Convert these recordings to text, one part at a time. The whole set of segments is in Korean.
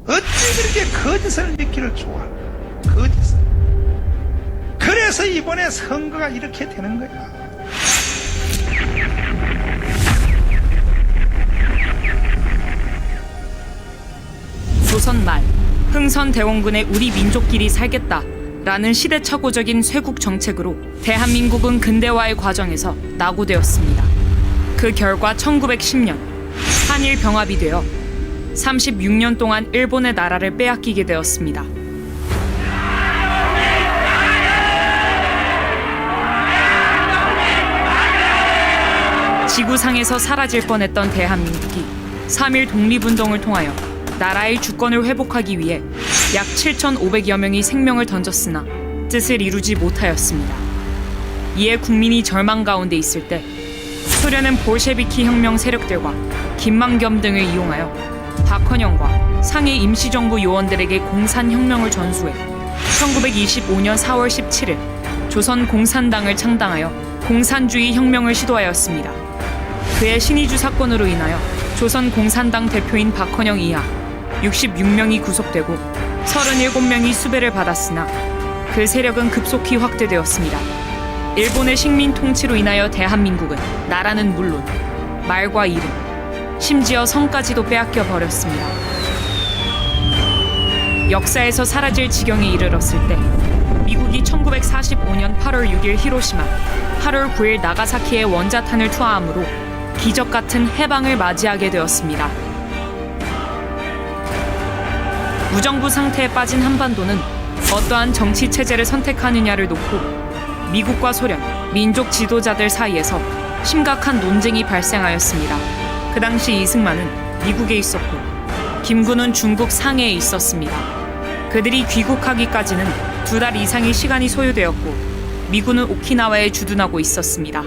어찌 그렇게 거짓을 믿기를 좋아? 거짓을. 그래서 이번에 선거가 이렇게 되는 거야. 조선 말 흥선대원군의 우리 민족끼리 살겠다라는 시대착오적인 쇄국 정책으로 대한민국은 근대화의 과정에서 낙오되었습니다. 그 결과 1910년 한일 병합이 되어 36년 동안 일본의 나라를 빼앗기게 되었습니다. 지구상에서 사라질 뻔했던 대한민국이 3.1 독립운동을 통하여 나라의 주권을 회복하기 위해 약 7,500여 명이 생명을 던졌으나 뜻을 이루지 못하였습니다. 이에 국민이 절망 가운데 있을 때 소련은 볼셰비키 혁명 세력들과 김만겸 등을 이용하여 박헌영과 상해 임시정부 요원들에게 공산혁명을 전수해 1925년 4월 17일 조선 공산당을 창당하여 공산주의 혁명을 시도하였습니다. 그의 신의주 사건으로 인하여 조선 공산당 대표인 박헌영 이하 66명이 구속되고 37명이 수배를 받았으나 그 세력은 급속히 확대되었습니다. 일본의 식민 통치로 인하여 대한민국은 나라는 물론 말과 이름, 심지어 성까지도 빼앗겨 버렸습니다. 역사에서 사라질 지경에 이르렀을 때 미국이 1945년 8월 6일 히로시마, 8월 9일 나가사키에 원자탄을 투하함으로 기적 같은 해방을 맞이하게 되었습니다. 무정부 상태에 빠진 한반도는 어떠한 정치 체제를 선택하느냐를 놓고 미국과 소련, 민족 지도자들 사이에서 심각한 논쟁이 발생하였습니다. 그 당시 이승만은 미국에 있었고 김구는 중국 상해에 있었습니다. 그들이 귀국하기까지는 2달 이상의 시간이 소요되었고 미군은 오키나와에 주둔하고 있었습니다.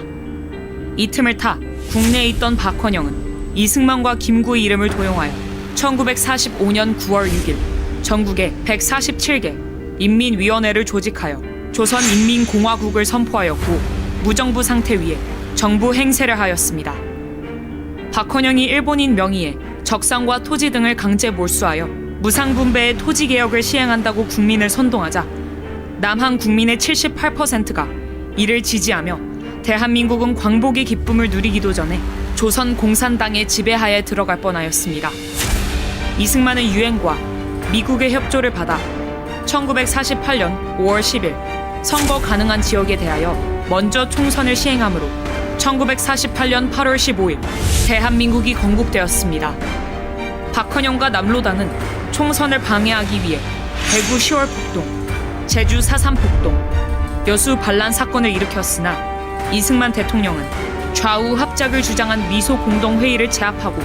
이 틈을 타 국내에 있던 박헌영은 이승만과 김구의 이름을 도용하여 1945년 9월 6일 전국에 147개 인민위원회를 조직하여 조선인민공화국을 선포하였고 무정부 상태 위에 정부 행세를 하였습니다. 박헌영이 일본인 명의의 적산과 토지 등을 강제 몰수하여 무상분배의 토지개혁을 시행한다고 국민을 선동하자 남한 국민의 78%가 이를 지지하며 대한민국은 광복의 기쁨을 누리기도 전에 조선 공산당의 지배하에 들어갈 뻔하였습니다. 이승만은 유엔과 미국의 협조를 받아 1948년 5월 10일 선거 가능한 지역에 대하여 먼저 총선을 시행하므로 1948년 8월 15일 대한민국이 건국되었습니다. 박헌영과 남로당은 총선을 방해하기 위해 대구 10월 폭동, 제주 4.3 폭동, 여수 반란 사건을 일으켰으나 이승만 대통령은 좌우 합작을 주장한 미소 공동회의를 제압하고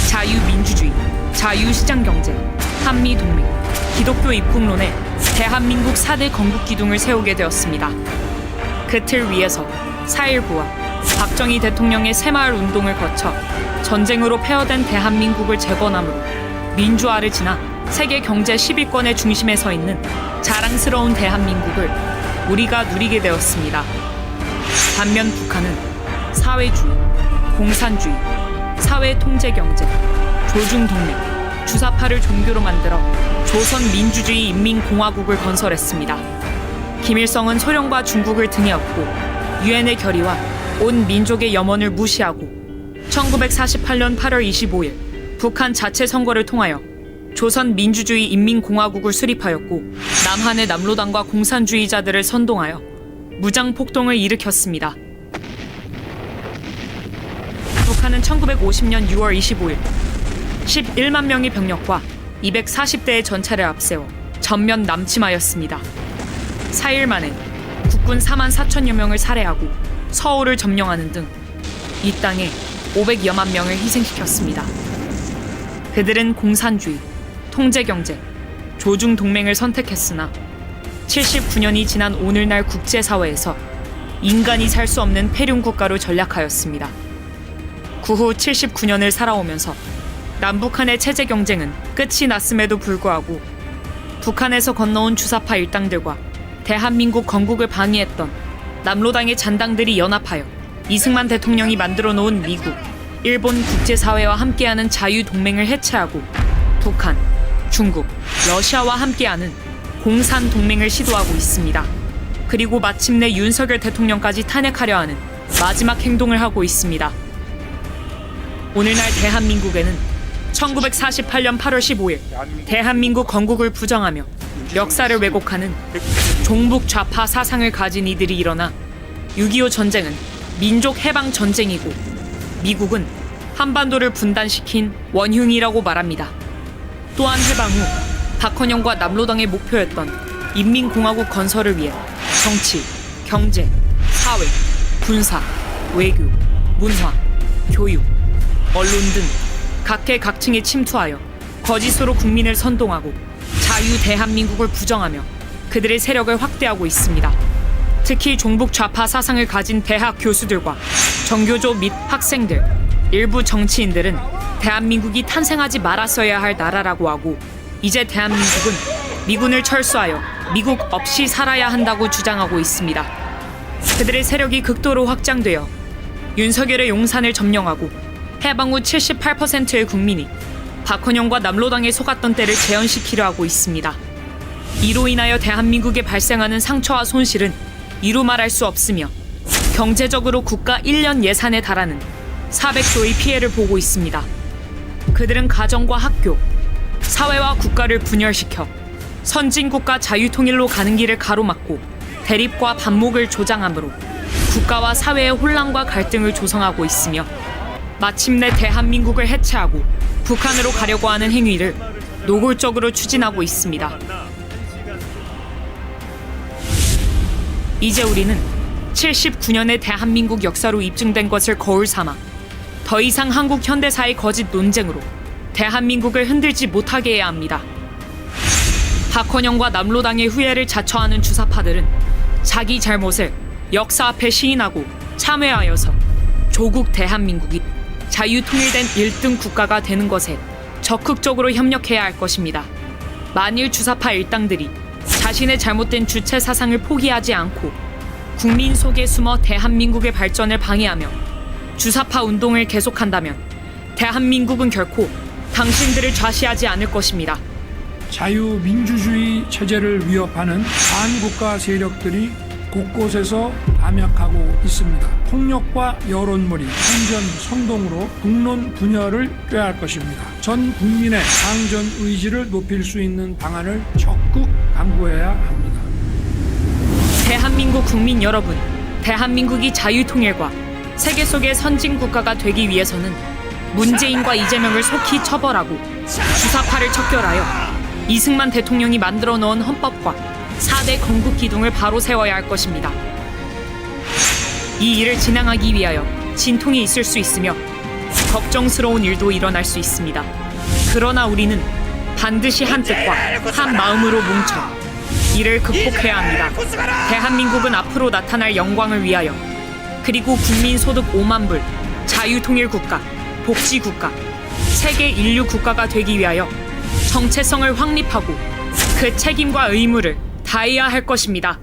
자유민주주의, 자유시장경제, 한미동맹, 기독교 입국론에 대한민국 4대 건국기둥을 세우게 되었습니다. 그 틀 위에서 4.19와 박정희 대통령의 새마을 운동을 거쳐 전쟁으로 폐허된 대한민국을 재건함으로 민주화를 지나 세계 경제 10위권의 중심에 서 있는 자랑스러운 대한민국을 우리가 누리게 되었습니다. 반면 북한은 사회주의, 공산주의, 사회통제경제, 조중동맹, 주사파를 종교로 만들어 조선민주주의 인민공화국을 건설했습니다. 김일성은 소련과 중국을 등에 업고 유엔의 결의와 온 민족의 염원을 무시하고 1948년 8월 25일 북한 자체 선거를 통하여 조선민주주의 인민공화국을 수립하였고 남한의 남로당과 공산주의자들을 선동하여 무장폭동을 일으켰습니다. 북한은 1950년 6월 25일 11만 명의 병력과 240대의 전차를 앞세워 전면 남침하였습니다. 4일 만에 국군 4만 4천여 명을 살해하고 서울을 점령하는 등 이 땅에 500여만 명을 희생시켰습니다. 그들은 공산주의, 통제경제, 조중동맹을 선택했으나 79년이 지난 오늘날 국제사회에서 인간이 살 수 없는 폐륜국가로 전락하였습니다. 그 후 79년을 살아오면서 남북한의 체제 경쟁은 끝이 났음에도 불구하고 북한에서 건너온 주사파 일당들과 대한민국 건국을 방해했던 남로당의 잔당들이 연합하여 이승만 대통령이 만들어 놓은 미국, 일본 국제사회와 함께하는 자유동맹을 해체하고 북한, 중국, 러시아와 함께하는 공산 동맹을 시도하고 있습니다. 그리고 마침내 윤석열 대통령까지 탄핵하려 하는 마지막 행동을 하고 있습니다. 오늘날 대한민국에는 1948년 8월 15일 대한민국 건국을 부정하며 역사를 왜곡하는 종북 좌파 사상을 가진 이들이 일어나 6.25 전쟁은 민족 해방 전쟁이고 미국은 한반도를 분단시킨 원흉이라고 말합니다. 또한 해방 후 박헌영과 남로당의 목표였던 인민공화국 건설을 위해 정치, 경제, 사회, 군사, 외교, 문화, 교육, 언론 등 각계각층에 침투하여 거짓으로 국민을 선동하고 자유 대한민국을 부정하며 그들의 세력을 확대하고 있습니다. 특히 종북 좌파 사상을 가진 대학 교수들과 정교조 및 학생들, 일부 정치인들은 대한민국이 탄생하지 말았어야 할 나라라고 하고 이제 대한민국은 미군을 철수하여 미국 없이 살아야 한다고 주장하고 있습니다. 그들의 세력이 극도로 확장되어 윤석열의 용산을 점령하고 해방 후 78%의 국민이 박헌영과 남로당에 속았던 때를 재현시키려 하고 있습니다. 이로 인하여 대한민국에 발생하는 상처와 손실은 이루 말할 수 없으며 경제적으로 국가 1년 예산에 달하는 400조의 피해를 보고 있습니다. 그들은 가정과 학교, 사회와 국가를 분열시켜 선진국가 자유통일로 가는 길을 가로막고 대립과 반목을 조장하므로 국가와 사회의 혼란과 갈등을 조성하고 있으며 마침내 대한민국을 해체하고 북한으로 가려고 하는 행위를 노골적으로 추진하고 있습니다. 이제 우리는 79년의 대한민국 역사로 입증된 것을 거울 삼아 더 이상 한국 현대사의 거짓 논쟁으로 대한민국을 흔들지 못하게 해야 합니다. 박헌영과 남로당의 후예를 자처하는 주사파들은 자기 잘못을 역사 앞에 시인하고 참회하여서 조국 대한민국이 자유통일된 1등 국가가 되는 것에 적극적으로 협력해야 할 것입니다. 만일 주사파 일당들이 자신의 잘못된 주체 사상을 포기하지 않고 국민 속에 숨어 대한민국의 발전을 방해하며 주사파 운동을 계속한다면 대한민국은 결코 당신들을 좌시하지 않을 것입니다. 자유민주주의 체제를 위협하는 반국가 세력들이 곳곳에서 암약하고 있습니다. 폭력과 여론몰이, 행전, 선동으로 국론 분열을 꾀할 것입니다. 전 국민의 항전 의지를 높일 수 있는 방안을 적극 강구해야 합니다. 대한민국 국민 여러분, 대한민국이 자유통일과 세계 속의 선진국가가 되기 위해서는 문재인과 이재명을 속히 처벌하고 주사파를 척결하여 이승만 대통령이 만들어 놓은 헌법과 4대 건국 기둥을 바로 세워야 할 것입니다. 이 일을 진행하기 위하여 진통이 있을 수 있으며 걱정스러운 일도 일어날 수 있습니다. 그러나 우리는 반드시 한 뜻과 한 마음으로 뭉쳐 이를 극복해야 합니다. 대한민국은 앞으로 나타날 영광을 위하여 그리고 국민 소득 5만 불, 자유통일 국가, 복지 국가, 세계 인류 국가가 되기 위하여 정체성을 확립하고 그 책임과 의무를 다해야 할 것입니다.